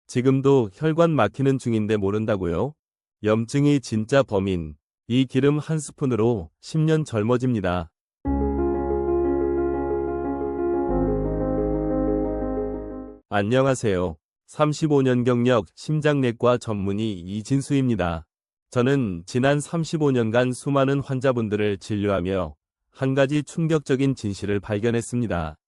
지금도 혈관 막히는 중인데 모른다고요? 염증이 진짜 범인. 이 기름 한 스푼으로 10년 젊어집니다. 안녕하세요. 35년 경력 심장내과 전문의 이진수입니다. 저는 지난 35년간 수많은 환자분들을 진료하며 한 가지 충격적인 진실을 발견했습니다.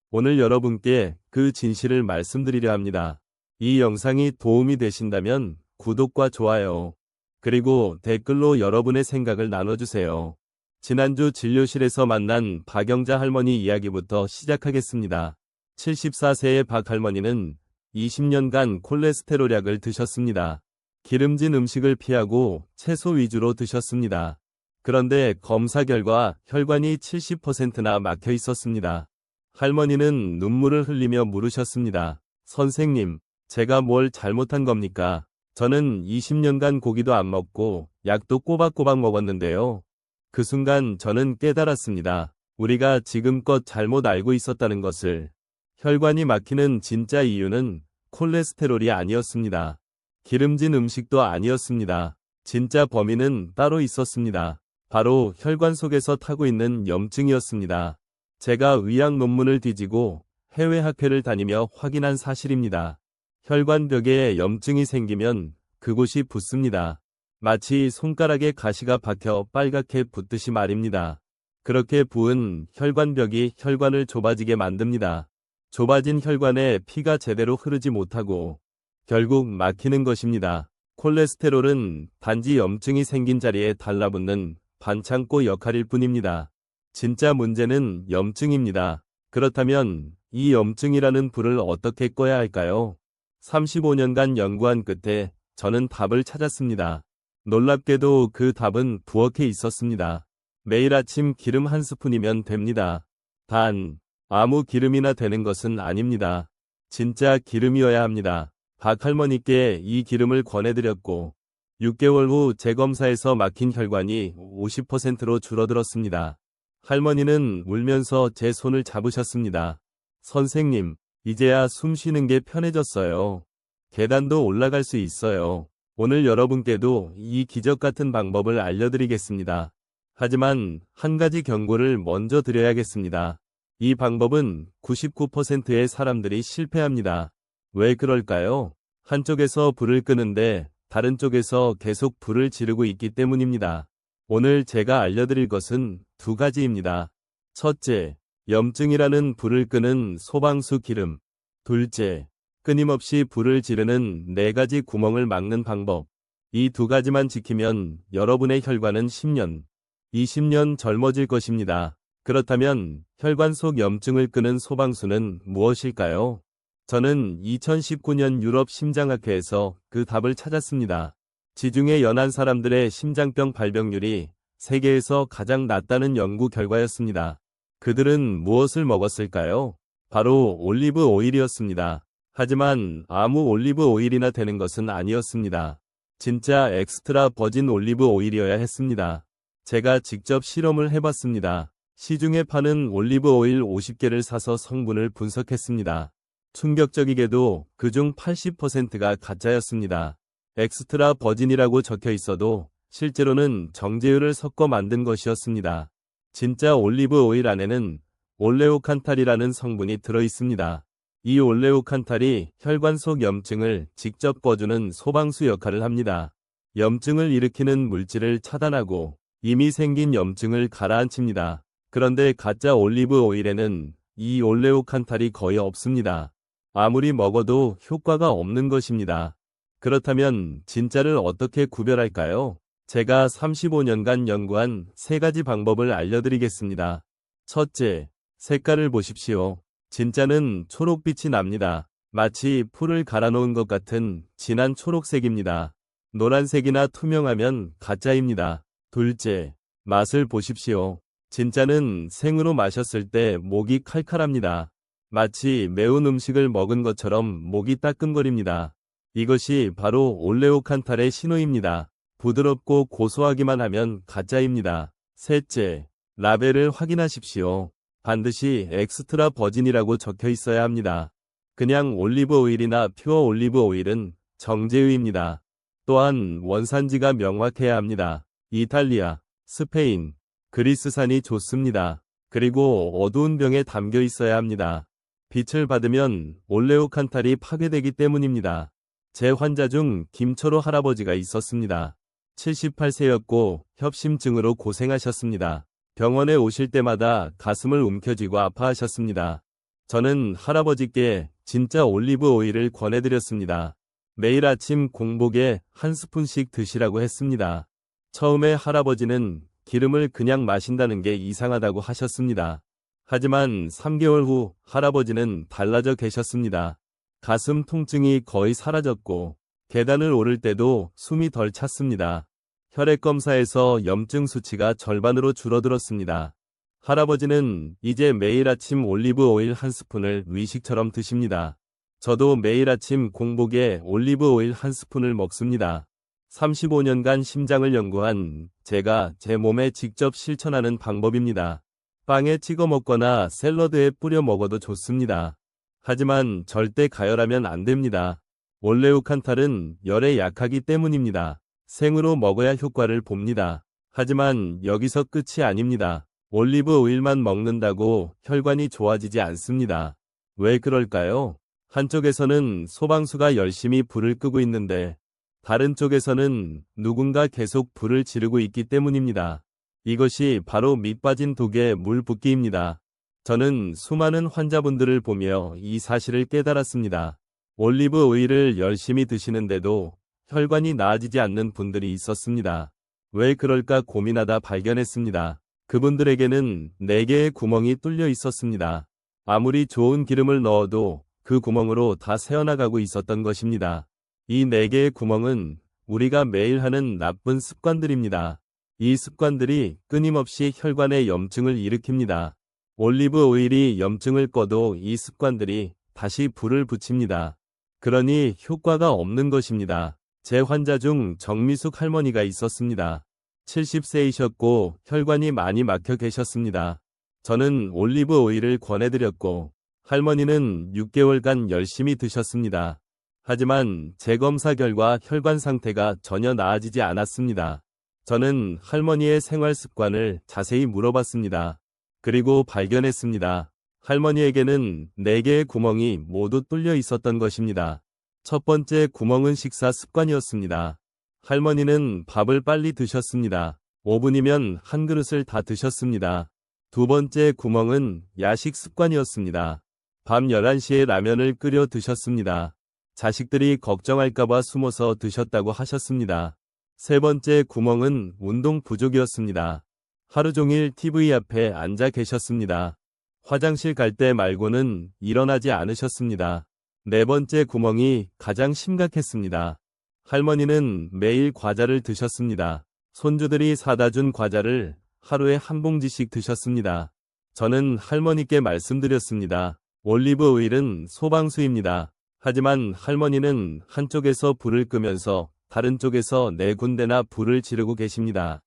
오늘 여러분께 그 진실을 말씀드리려 합니다. 이 영상이 도움이 되신다면 구독과 좋아요, 그리고 댓글로 여러분의 생각을 나눠주세요. 지난주 진료실에서 만난 박영자 할머니 이야기부터 시작하겠습니다. 74세의 박 할머니는 20년간 콜레스테롤 약을 드셨습니다. 기름진 음식을 피하고 채소 위주로 드셨습니다. 그런데 검사 결과 혈관이 70%나 막혀 있었습니다. 할머니는 눈물을 흘리며 물으셨습니다. 선생님, 제가 뭘 잘못한 겁니까? 저는 20년간 고기도 안 먹고 약도 꼬박꼬박 먹었는데요. 그 순간 저는 깨달았습니다. 우리가 지금껏 잘못 알고 있었다는 것을. 혈관이 막히는 진짜 이유는 콜레스테롤이 아니었습니다. 기름진 음식도 아니었습니다. 진짜 범인은 따로 있었습니다. 바로 혈관 속에서 타고 있는 염증이었습니다. 제가 의학 논문을 뒤지고 해외 학회를 다니며 확인한 사실입니다. 혈관벽에 염증이 생기면 그곳이 붓습니다. 마치 손가락에 가시가 박혀 빨갛게 붓듯이 말입니다. 그렇게 부은 혈관벽이 혈관을 좁아지게 만듭니다. 좁아진 혈관에 피가 제대로 흐르지 못하고 결국 막히는 것입니다. 콜레스테롤은 단지 염증이 생긴 자리에 달라붙는 반창고 역할일 뿐입니다. 진짜 문제는 염증입니다. 그렇다면 이 염증이라는 불을 어떻게 꺼야 할까요? 35년간 연구한 끝에 저는 답을 찾았습니다. 놀랍게도 그 답은 부엌에 있었습니다. 매일 아침 기름 한 스푼이면 됩니다. 단, 아무 기름이나 되는 것은 아닙니다. 진짜 기름이어야 합니다. 박 할머니께 이 기름을 권해드렸고 6개월 후 재검사에서 막힌 혈관이 50%로 줄어들었습니다. 할머니는 울면서 제 손을 잡으셨습니다. 선생님, 이제야 숨 쉬는 게 편해졌어요. 계단도 올라갈 수 있어요. 오늘 여러분께도 이 기적 같은 방법을 알려드리겠습니다. 하지만 한 가지 경고를 먼저 드려야겠습니다. 이 방법은 99%의 사람들이 실패합니다. 왜 그럴까요? 한쪽에서 불을 끄는데 다른 쪽에서 계속 불을 지르고 있기 때문입니다. 오늘 제가 알려드릴 것은 두 가지입니다. 첫째, 염증이라는 불을 끄는 소방수 기름. 둘째, 끊임없이 불을 지르는 4가지 구멍을 막는 방법. 이 두 가지만 지키면 여러분의 혈관은 10년, 20년 젊어질 것입니다. 그렇다면 혈관 속 염증을 끄는 소방수는 무엇일까요? 저는 2019년 유럽 심장학회에서 그 답을 찾았습니다. 지중해 연안 사람들의 심장병 발병률이 세계에서 가장 낮다는 연구 결과였습니다. 그들은 무엇을 먹었을까요? 바로 올리브 오일이었습니다. 하지만 아무 올리브 오일이나 되는 것은 아니었습니다. 진짜 엑스트라 버진 올리브 오일이어야 했습니다. 제가 직접 실험을 해봤습니다. 시중에 파는 올리브 오일 50개를 사서 성분을 분석했습니다. 충격적이게도 그중 80%가 가짜였습니다. 엑스트라 버진이라고 적혀 있어도 실제로는 정제유를 섞어 만든 것이었습니다. 진짜 올리브 오일 안에는 올레오칸탈이라는 성분이 들어 있습니다. 이 올레오칸탈이 혈관 속 염증을 직접 꺼주는 소방수 역할을 합니다. 염증을 일으키는 물질을 차단하고 이미 생긴 염증을 가라앉힙니다. 그런데 가짜 올리브 오일에는 이 올레오칸탈이 거의 없습니다. 아무리 먹어도 효과가 없는 것입니다. 그렇다면 진짜를 어떻게 구별할까요? 제가 35년간 연구한 3가지 방법을 알려드리겠습니다. 첫째, 색깔을 보십시오. 진짜는 초록빛이 납니다. 마치 풀을 갈아놓은 것 같은 진한 초록색입니다. 노란색이나 투명하면 가짜입니다. 둘째, 맛을 보십시오. 진짜는 생으로 마셨을 때 목이 칼칼합니다. 마치 매운 음식을 먹은 것처럼 목이 따끔거립니다. 이것이 바로 올레오칸탈의 신호입니다. 부드럽고 고소하기만 하면 가짜입니다. 셋째, 라벨을 확인하십시오. 반드시 엑스트라 버진이라고 적혀 있어야 합니다. 그냥 올리브 오일이나 퓨어 올리브 오일은 정제유입니다. 또한 원산지가 명확해야 합니다. 이탈리아, 스페인, 그리스산이 좋습니다. 그리고 어두운 병에 담겨 있어야 합니다. 빛을 받으면 올레오칸탈이 파괴되기 때문입니다. 제 환자 중 김철호 할아버지가 있었습니다. 78세였고 협심증으로 고생하셨습니다. 병원에 오실 때마다 가슴을 움켜쥐고 아파하셨습니다. 저는 할아버지께 진짜 올리브 오일을 권해드렸습니다. 매일 아침 공복에 한 스푼씩 드시라고 했습니다. 처음에 할아버지는 기름을 그냥 마신다는 게 이상하다고 하셨습니다. 하지만 3개월 후 할아버지는 달라져 계셨습니다. 가슴 통증이 거의 사라졌고 계단을 오를 때도 숨이 덜 찼습니다. 혈액 검사에서 염증 수치가 절반으로 줄어들었습니다. 할아버지는 이제 매일 아침 올리브 오일 한 스푼을 의식처럼 드십니다. 저도 매일 아침 공복에 올리브 오일 한 스푼을 먹습니다. 35년간 심장을 연구한 제가 제 몸에 직접 실천하는 방법입니다. 빵에 찍어 먹거나 샐러드에 뿌려 먹어도 좋습니다. 하지만 절대 가열하면 안 됩니다. 올레오칸탈은 열에 약하기 때문입니다. 생으로 먹어야 효과를 봅니다. 하지만 여기서 끝이 아닙니다. 올리브 오일만 먹는다고 혈관이 좋아지지 않습니다. 왜 그럴까요? 한쪽에서는 소방수가 열심히 불을 끄고 있는데 다른 쪽에서는 누군가 계속 불을 지르고 있기 때문입니다. 이것이 바로 밑 빠진 독에 물 붓기입니다. 저는 수많은 환자분들을 보며 이 사실을 깨달았습니다. 올리브 오일을 열심히 드시는데도 혈관이 나아지지 않는 분들이 있었습니다. 왜 그럴까 고민하다 발견했습니다. 그분들에게는 4개의 구멍이 뚫려 있었습니다. 아무리 좋은 기름을 넣어도 그 구멍으로 다 새어나가고 있었던 것입니다. 이 4개의 구멍은 우리가 매일 하는 나쁜 습관들입니다. 이 습관들이 끊임없이 혈관에 염증을 일으킵니다. 올리브 오일이 염증을 꺼도 이 습관들이 다시 불을 붙입니다. 그러니 효과가 없는 것입니다. 제 환자 중 정미숙 할머니가 있었습니다. 70세이셨고 혈관이 많이 막혀 계셨습니다. 저는 올리브 오일을 권해드렸고 할머니는 6개월간 열심히 드셨습니다. 하지만 재검사 결과 혈관 상태가 전혀 나아지지 않았습니다. 저는 할머니의 생활 습관을 자세히 물어봤습니다. 그리고 발견했습니다. 할머니에게는 4개의 구멍이 모두 뚫려 있었던 것입니다. 첫 번째 구멍은 식사 습관이었습니다. 할머니는 밥을 빨리 드셨습니다. 5분이면 한 그릇을 다 드셨습니다. 두 번째 구멍은 야식 습관이었습니다. 밤 11시에 라면을 끓여 드셨습니다. 자식들이 걱정할까봐 숨어서 드셨다고 하셨습니다. 세 번째 구멍은 운동 부족이었습니다. 하루 종일 TV 앞에 앉아 계셨습니다. 화장실 갈 때 말고는 일어나지 않으셨습니다. 네 번째 구멍이 가장 심각했습니다. 할머니는 매일 과자를 드셨습니다. 손주들이 사다 준 과자를 하루에 한 봉지씩 드셨습니다. 저는 할머니께 말씀드렸습니다. 올리브 오일은 소방수입니다. 하지만 할머니는 한쪽에서 불을 끄면서 다른 쪽에서 4군데나 불을 지르고 계십니다.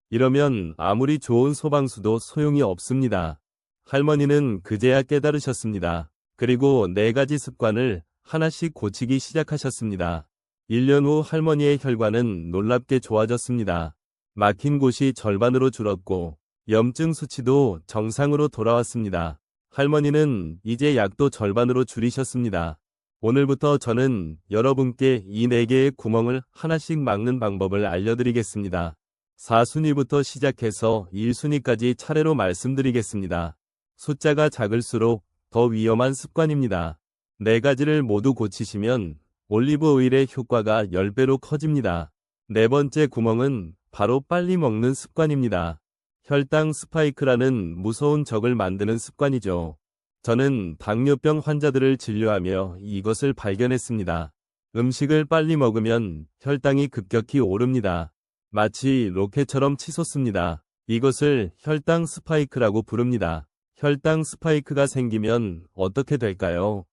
이러면 아무리 좋은 소방수도 소용이 없습니다. 할머니는 그제야 깨달으셨습니다. 그리고 4가지 습관을 하나씩 고치기 시작하셨습니다. 1년 후 할머니의 혈관은 놀랍게 좋아졌습니다. 막힌 곳이 절반으로 줄었고 염증 수치도 정상으로 돌아왔습니다. 할머니는 이제 약도 절반으로 줄이셨습니다. 오늘부터 저는 여러분께 이 4개의 구멍을 하나씩 막는 방법을 알려드리겠습니다. 4순위부터 시작해서 1순위까지 차례로 말씀드리겠습니다. 숫자가 작을수록 더 위험한 습관입니다. 4가지를 모두 고치시면 올리브 오일의 효과가 10배로 커집니다. 네 번째 구멍은 바로 빨리 먹는 습관입니다. 혈당 스파이크라는 무서운 적을 만드는 습관이죠. 저는 당뇨병 환자들을 진료하며 이것을 발견했습니다. 음식을 빨리 먹으면 혈당이 급격히 오릅니다. 마치 로켓처럼 치솟습니다. 이것을 혈당 스파이크라고 부릅니다. 혈당 스파이크가 생기면 어떻게 될까요?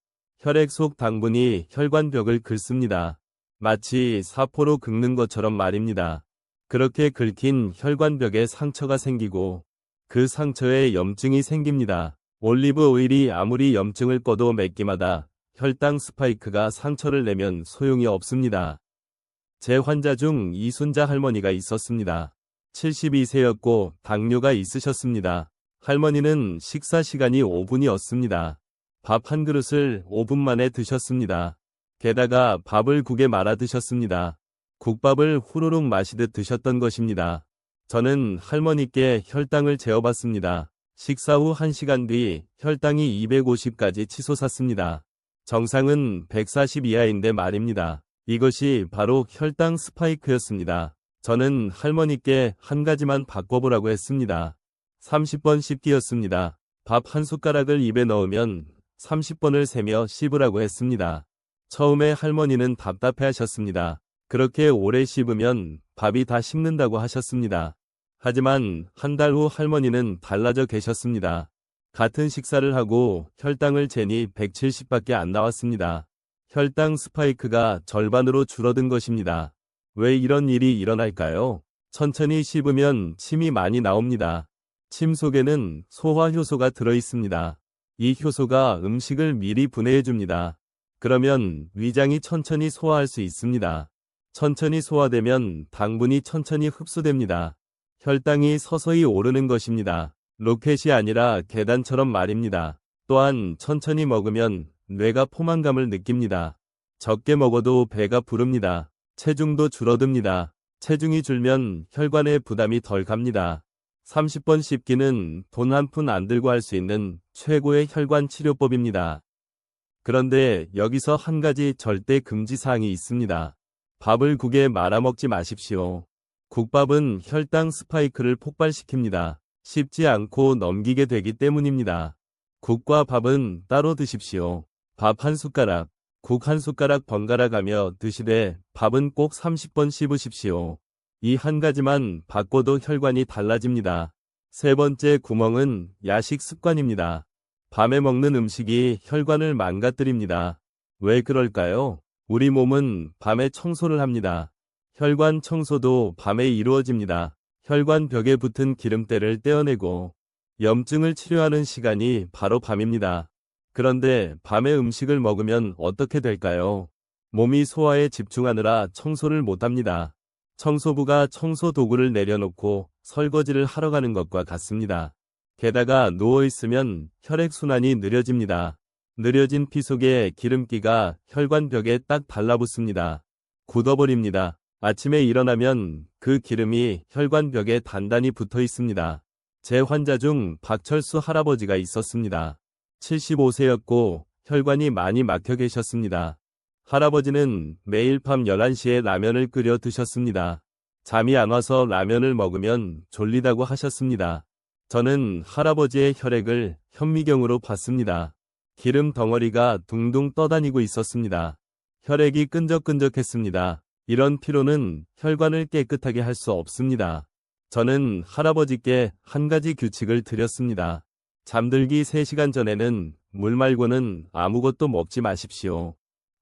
혈액 속 당분이 혈관벽을 긁습니다. 마치 사포로 긁는 것처럼 말입니다. 그렇게 긁힌 혈관벽에 상처가 생기고 그 상처에 염증이 생깁니다. 올리브 오일이 아무리 염증을 꺼도 몇 끼마다 혈당 스파이크가 상처를 내면 소용이 없습니다. 제 환자 중 이순자 할머니가 있었습니다. 72세였고 당뇨가 있으셨습니다. 할머니는 식사 시간이 5분이었습니다. 밥 한 그릇을 5분 만에 드셨습니다. 게다가 밥을 국에 말아 드셨습니다. 국밥을 후루룩 마시듯 드셨던 것입니다. 저는 할머니께 혈당을 재어봤습니다. 식사 후 1시간 뒤 혈당이 250까지 치솟았습니다. 정상은 140 이하인데 말입니다. 이것이 바로 혈당 스파이크였습니다. 저는 할머니께 한 가지만 바꿔보라고 했습니다. 30번 씹기였습니다. 밥 한 숟가락을 입에 넣으면 30번을 세며 씹으라고 했습니다. 처음에 할머니는 답답해하셨습니다. 그렇게 오래 씹으면 밥이 다 식는다고 하셨습니다. 하지만 한 달 후 할머니는 달라져 계셨습니다. 같은 식사를 하고 혈당을 재니 170밖에 안 나왔습니다. 혈당 스파이크가 절반으로 줄어든 것입니다. 왜 이런 일이 일어날까요? 천천히 씹으면 침이 많이 나옵니다. 침 속에는 소화 효소가 들어 있습니다. 이 효소가 음식을 미리 분해해 줍니다. 그러면 위장이 천천히 소화할 수 있습니다. 천천히 소화되면 당분이 천천히 흡수됩니다. 혈당이 서서히 오르는 것입니다. 로켓이 아니라 계단처럼 말입니다. 또한 천천히 먹으면 뇌가 포만감을 느낍니다. 적게 먹어도 배가 부릅니다. 체중도 줄어듭니다. 체중이 줄면 혈관에 부담이 덜 갑니다. 30번 씹기는 돈 한 푼 안 들고 할 수 있는 최고의 혈관 치료법입니다. 그런데 여기서 한 가지 절대 금지 사항이 있습니다. 밥을 국에 말아 먹지 마십시오. 국밥은 혈당 스파이크를 폭발시킵니다. 씹지 않고 넘기게 되기 때문입니다. 국과 밥은 따로 드십시오. 밥 한 숟가락, 국 한 숟가락 번갈아 가며 드시되 밥은 꼭 30번 씹으십시오. 이 한 가지만 바꿔도 혈관이 달라집니다. 세 번째 구멍은 야식 습관입니다. 밤에 먹는 음식이 혈관을 망가뜨립니다. 왜 그럴까요? 우리 몸은 밤에 청소를 합니다. 혈관 청소도 밤에 이루어집니다. 혈관 벽에 붙은 기름때를 떼어내고 염증을 치료하는 시간이 바로 밤입니다. 그런데 밤에 음식을 먹으면 어떻게 될까요? 몸이 소화에 집중하느라 청소를 못합니다. 청소부가 청소 도구를 내려놓고 설거지를 하러 가는 것과 같습니다. 게다가 누워있으면 혈액순환이 느려집니다. 느려진 피 속에 기름기가 혈관벽에 딱 달라붙습니다. 굳어버립니다. 아침에 일어나면 그 기름이 혈관벽에 단단히 붙어 있습니다. 제 환자 중 박철수 할아버지가 있었습니다. 75세였고 혈관이 많이 막혀 계셨습니다. 할아버지는 매일 밤 11시에 라면을 끓여 드셨습니다. 잠이 안 와서 라면을 먹으면 졸리다고 하셨습니다. 저는 할아버지의 혈액을 현미경으로 봤습니다. 기름 덩어리가 둥둥 떠다니고 있었습니다. 혈액이 끈적끈적했습니다. 이런 피로는 혈관을 깨끗하게 할 수 없습니다. 저는 할아버지께 한 가지 규칙을 드렸습니다. 잠들기 3시간 전에는 물 말고는 아무것도 먹지 마십시오.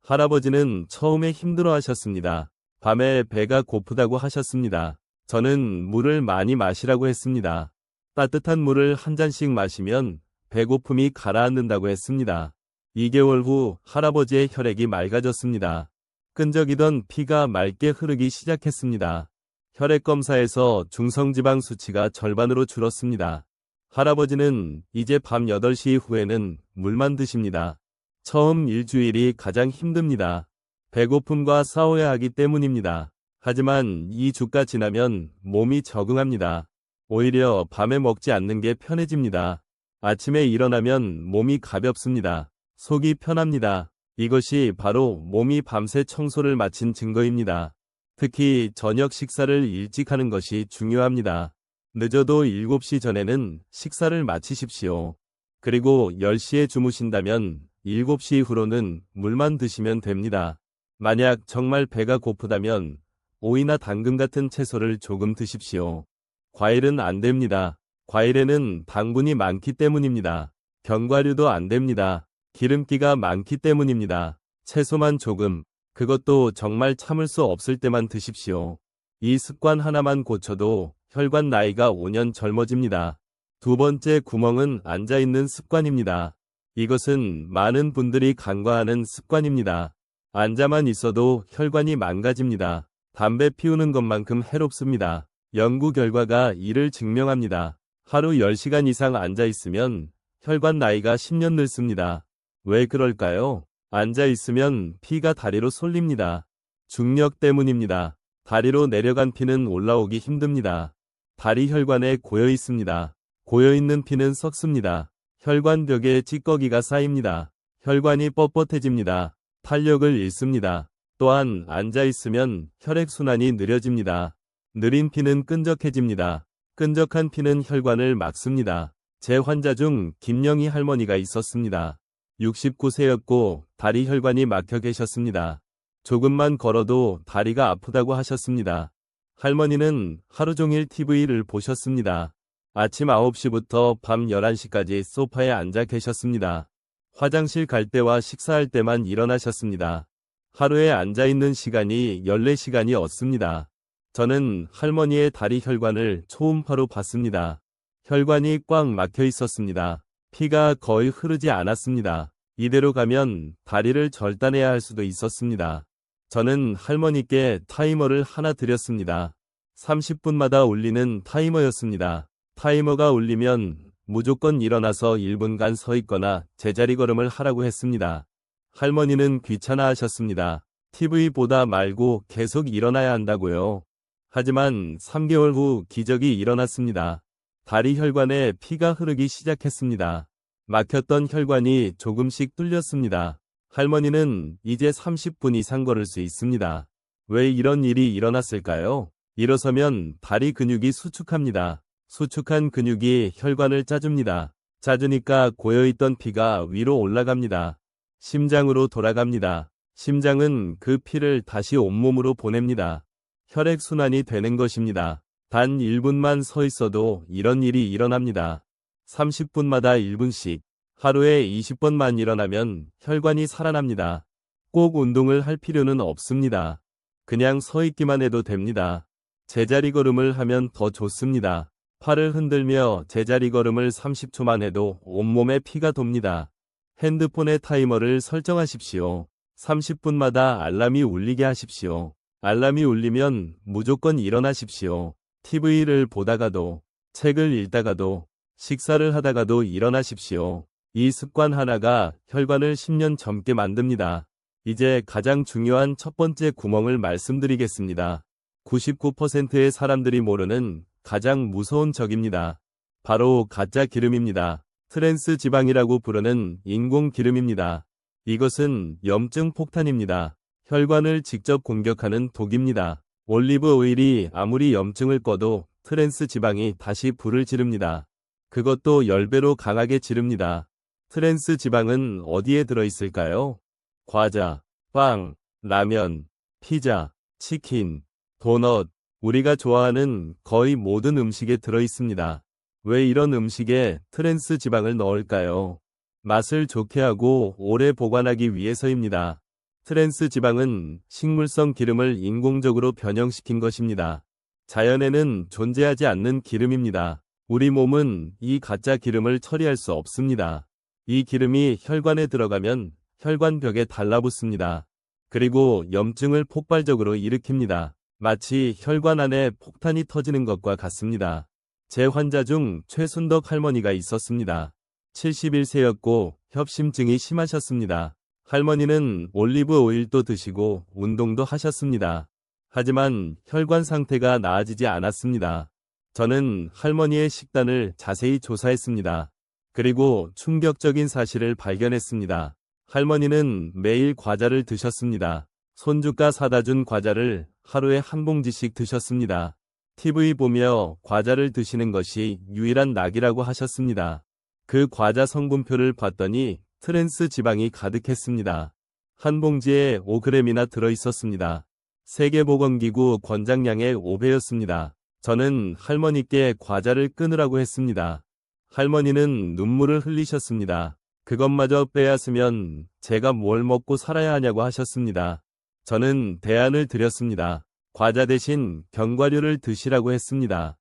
할아버지는 처음에 힘들어 하셨습니다. 밤에 배가 고프다고 하셨습니다. 저는 물을 많이 마시라고 했습니다. 따뜻한 물을 한 잔씩 마시면 배고픔이 가라앉는다고 했습니다. 2개월 후 할아버지의 혈액이 맑아졌습니다. 끈적이던 피가 맑게 흐르기 시작했습니다. 혈액 검사에서 중성지방 수치가 절반으로 줄었습니다. 할아버지는 이제 밤 8시 이후에는 물만 드십니다. 처음 일주일이 가장 힘듭니다. 배고픔과 싸워야 하기 때문입니다. 하지만 2주가 지나면 몸이 적응합니다. 오히려 밤에 먹지 않는 게 편해집니다. 아침에 일어나면 몸이 가볍습니다. 속이 편합니다. 이것이 바로 몸이 밤새 청소를 마친 증거입니다. 특히 저녁 식사를 일찍 하는 것이 중요합니다. 늦어도 7시 전에는 식사를 마치십시오. 그리고 10시에 주무신다면 7시 이후로는 물만 드시면 됩니다. 만약 정말 배가 고프다면 오이나 당근 같은 채소를 조금 드십시오. 과일은 안 됩니다. 과일에는 당분이 많기 때문입니다. 견과류도 안 됩니다. 기름기가 많기 때문입니다. 채소만 조금, 그것도 정말 참을 수 없을 때만 드십시오. 이 습관 하나만 고쳐도 혈관 나이가 5년 젊어집니다. 두 번째 구멍은 앉아있는 습관입니다. 이것은 많은 분들이 간과하는 습관입니다. 앉아만 있어도 혈관이 망가집니다. 담배 피우는 것만큼 해롭습니다. 연구 결과가 이를 증명합니다. 하루 10시간 이상 앉아 있으면 혈관 나이가 10년 늙습니다. 왜 그럴까요? 앉아 있으면 피가 다리로 쏠립니다. 중력 때문입니다. 다리로 내려간 피는 올라오기 힘듭니다. 다리 혈관에 고여 있습니다. 고여 있는 피는 썩습니다. 혈관벽에 찌꺼기가 쌓입니다. 혈관이 뻣뻣해집니다. 탄력을 잃습니다. 또한 앉아 있으면 혈액순환이 느려집니다. 느린 피는 끈적해집니다. 끈적한 피는 혈관을 막습니다. 제 환자 중 김영희 할머니가 있었습니다. 69세였고 다리 혈관이 막혀 계셨습니다. 조금만 걸어도 다리가 아프다고 하셨습니다. 할머니는 하루 종일 TV를 보셨습니다. 아침 9시부터 밤 11시까지 소파에 앉아 계셨습니다. 화장실 갈 때와 식사할 때만 일어나셨습니다. 하루에 앉아 있는 시간이 14시간이었습니다. 저는 할머니의 다리 혈관을 초음파로 봤습니다. 혈관이 꽉 막혀 있었습니다. 피가 거의 흐르지 않았습니다. 이대로 가면 다리를 절단해야 할 수도 있었습니다. 저는 할머니께 타이머를 하나 드렸습니다. 30분마다 울리는 타이머였습니다. 타이머가 울리면 무조건 일어나서 1분간 서 있거나 제자리 걸음을 하라고 했습니다. 할머니는 귀찮아 하셨습니다. TV 보다 말고 계속 일어나야 한다고요. 하지만 3개월 후 기적이 일어났습니다. 다리 혈관에 피가 흐르기 시작했습니다. 막혔던 혈관이 조금씩 뚫렸습니다. 할머니는 이제 30분 이상 걸을 수 있습니다. 왜 이런 일이 일어났을까요? 일어서면 다리 근육이 수축합니다. 수축한 근육이 혈관을 짜줍니다. 짜주니까 고여있던 피가 위로 올라갑니다. 심장으로 돌아갑니다. 심장은 그 피를 다시 온몸으로 보냅니다. 혈액순환이 되는 것입니다. 단 1분만 서 있어도 이런 일이 일어납니다. 30분마다 1분씩 하루에 20번만 일어나면 혈관이 살아납니다. 꼭 운동을 할 필요는 없습니다. 그냥 서 있기만 해도 됩니다. 제자리 걸음을 하면 더 좋습니다. 팔을 흔들며 제자리 걸음을 30초만 해도 온몸에 피가 돕니다. 핸드폰의 타이머를 설정하십시오. 30분마다 알람이 울리게 하십시오. 알람이 울리면 무조건 일어나십시오. TV를 보다가도, 책을 읽다가도, 식사를 하다가도 일어나십시오. 이 습관 하나가 혈관을 10년 젊게 만듭니다. 이제 가장 중요한 첫 번째 구멍을 말씀드리겠습니다. 99%의 사람들이 모르는 가장 무서운 적입니다. 바로 가짜 기름입니다. 트랜스 지방이라고 부르는 인공 기름입니다. 이것은 염증 폭탄입니다. 혈관을 직접 공격하는 독입니다. 올리브 오일이 아무리 염증을 꺼도 트랜스 지방이 다시 불을 지릅니다. 그것도 10배로 강하게 지릅니다. 트랜스 지방은 어디에 들어있을까요? 과자, 빵, 라면, 피자, 치킨, 도넛, 우리가 좋아하는 거의 모든 음식에 들어있습니다. 왜 이런 음식에 트랜스 지방을 넣을까요? 맛을 좋게 하고 오래 보관하기 위해서입니다. 트랜스 지방은 식물성 기름을 인공적으로 변형시킨 것입니다. 자연에는 존재하지 않는 기름입니다. 우리 몸은 이 가짜 기름을 처리할 수 없습니다. 이 기름이 혈관에 들어가면 혈관벽에 달라붙습니다. 그리고 염증을 폭발적으로 일으킵니다. 마치 혈관 안에 폭탄이 터지는 것과 같습니다. 제 환자 중 최순덕 할머니가 있었습니다. 71세였고 협심증이 심하셨습니다. 할머니는 올리브 오일도 드시고 운동도 하셨습니다. 하지만 혈관 상태가 나아지지 않았습니다. 저는 할머니의 식단을 자세히 조사했습니다. 그리고 충격적인 사실을 발견했습니다. 할머니는 매일 과자를 드셨습니다. 손주가 사다 준 과자를 하루에 한 봉지씩 드셨습니다. TV 보며 과자를 드시는 것이 유일한 낙이라고 하셨습니다. 그 과자 성분표를 봤더니 트랜스 지방이 가득했습니다. 한 봉지에 5g이나 들어있었습니다. 세계보건기구 권장량의 5배였습니다. 저는 할머니께 과자를 끊으라고 했습니다. 할머니는 눈물을 흘리셨습니다. 그것마저 빼앗으면 제가 뭘 먹고 살아야 하냐고 하셨습니다. 저는 대안을 드렸습니다. 과자 대신 견과류를 드시라고 했습니다.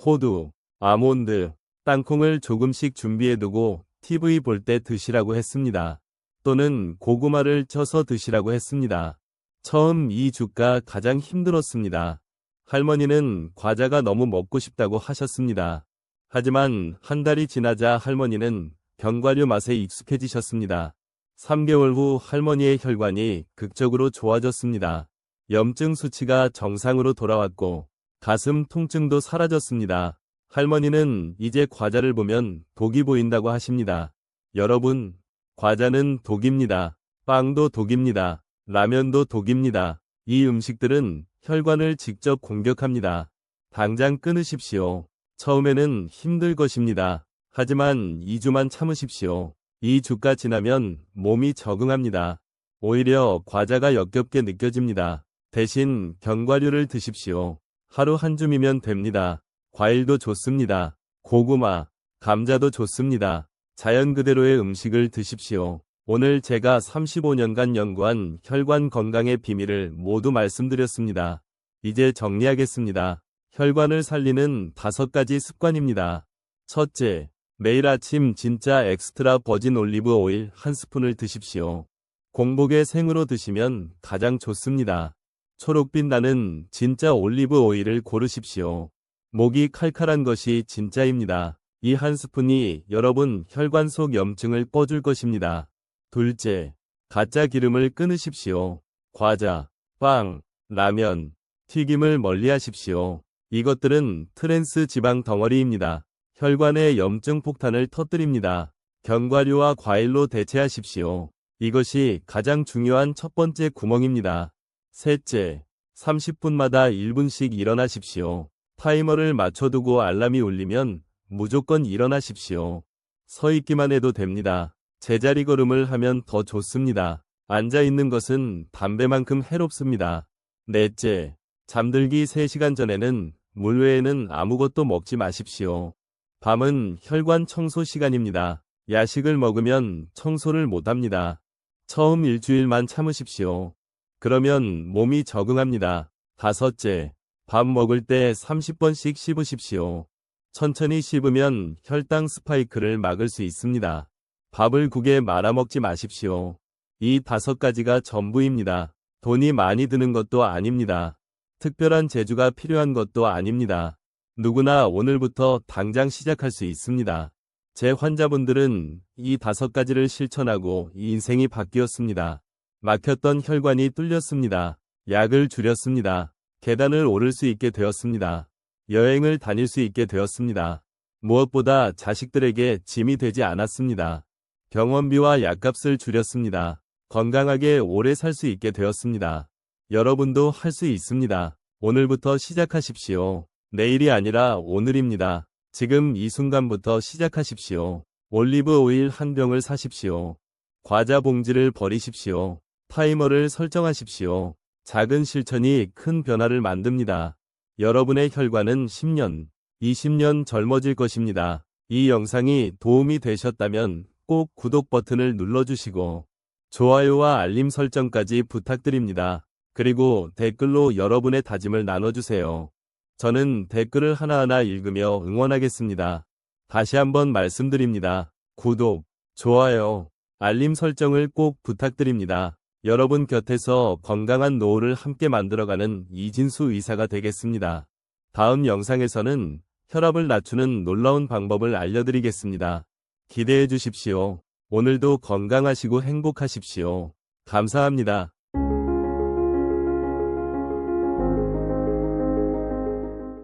호두, 아몬드, 땅콩을 조금씩 준비해두고 TV 볼 때 드시라고 했습니다. 또는 고구마를 쪄서 드시라고 했습니다. 처음 이 주가 가장 힘들었습니다. 할머니는 과자가 너무 먹고 싶다고 하셨습니다. 하지만 한 달이 지나자 할머니는 견과류 맛에 익숙해지셨습니다. 3개월 후 할머니의 혈관이 극적으로 좋아졌습니다. 염증 수치가 정상으로 돌아왔고 가슴 통증도 사라졌습니다. 할머니는 이제 과자를 보면 독이 보인다고 하십니다. 여러분, 과자는 독입니다. 빵도 독입니다. 라면도 독입니다. 이 음식들은 혈관을 직접 공격합니다. 당장 끊으십시오. 처음에는 힘들 것입니다. 하지만 2주만 참으십시오. 2주가 지나면 몸이 적응합니다. 오히려 과자가 역겹게 느껴집니다. 대신 견과류를 드십시오. 하루 한 줌이면 됩니다. 과일도 좋습니다. 고구마, 감자도 좋습니다. 자연 그대로의 음식을 드십시오. 오늘 제가 35년간 연구한 혈관 건강의 비밀을 모두 말씀드렸습니다. 이제 정리하겠습니다. 혈관을 살리는 5가지 습관입니다. 첫째, 매일 아침 진짜 엑스트라 버진 올리브 오일 1스푼을 드십시오. 공복에 생으로 드시면 가장 좋습니다. 초록빛 나는 진짜 올리브 오일을 고르십시오. 목이 칼칼한 것이 진짜입니다. 이 1스푼이 여러분 혈관 속 염증을 꺼줄 것입니다. 둘째, 가짜 기름을 끊으십시오. 과자, 빵, 라면, 튀김을 멀리하십시오. 이것들은 트랜스 지방 덩어리입니다. 혈관의 염증 폭탄을 터뜨립니다. 견과류와 과일로 대체하십시오. 이것이 가장 중요한 첫 번째 구멍입니다. 셋째, 30분마다 1분씩 일어나십시오. 타이머를 맞춰두고 알람이 울리면 무조건 일어나십시오. 서 있기만 해도 됩니다. 제자리 걸음을 하면 더 좋습니다. 앉아 있는 것은 담배만큼 해롭습니다. 넷째, 잠들기 3시간 전에는 물 외에는 아무것도 먹지 마십시오. 밤은 혈관 청소 시간입니다. 야식을 먹으면 청소를 못합니다. 처음 일주일만 참으십시오. 그러면 몸이 적응합니다. 다섯째, 밥 먹을 때 30번씩 씹으십시오. 천천히 씹으면 혈당 스파이크를 막을 수 있습니다. 밥을 국에 말아먹지 마십시오. 이 5가지가 전부입니다. 돈이 많이 드는 것도 아닙니다. 특별한 재주가 필요한 것도 아닙니다. 누구나 오늘부터 당장 시작할 수 있습니다. 제 환자분들은 이 5가지를 실천하고 인생이 바뀌었습니다. 막혔던 혈관이 뚫렸습니다. 약을 줄였습니다. 계단을 오를 수 있게 되었습니다. 여행을 다닐 수 있게 되었습니다. 무엇보다 자식들에게 짐이 되지 않았습니다. 병원비와 약값을 줄였습니다. 건강하게 오래 살 수 있게 되었습니다. 여러분도 할 수 있습니다. 오늘부터 시작하십시오. 내일이 아니라 오늘입니다. 지금 이 순간부터 시작하십시오. 올리브 오일 1병을 사십시오. 과자 봉지를 버리십시오. 타이머를 설정하십시오. 작은 실천이 큰 변화를 만듭니다. 여러분의 혈관은 10년, 20년 젊어질 것입니다. 이 영상이 도움이 되셨다면 꼭 구독 버튼을 눌러주시고 좋아요와 알림 설정까지 부탁드립니다. 그리고 댓글로 여러분의 다짐을 나눠주세요. 저는 댓글을 하나하나 읽으며 응원하겠습니다. 다시 한번 말씀드립니다. 구독, 좋아요, 알림 설정을 꼭 부탁드립니다. 여러분 곁에서 건강한 노후를 함께 만들어가는 이진수 의사가 되겠습니다. 다음 영상에서는 혈압을 낮추는 놀라운 방법을 알려드리겠습니다. 기대해 주십시오. 오늘도 건강하시고 행복하십시오. 감사합니다.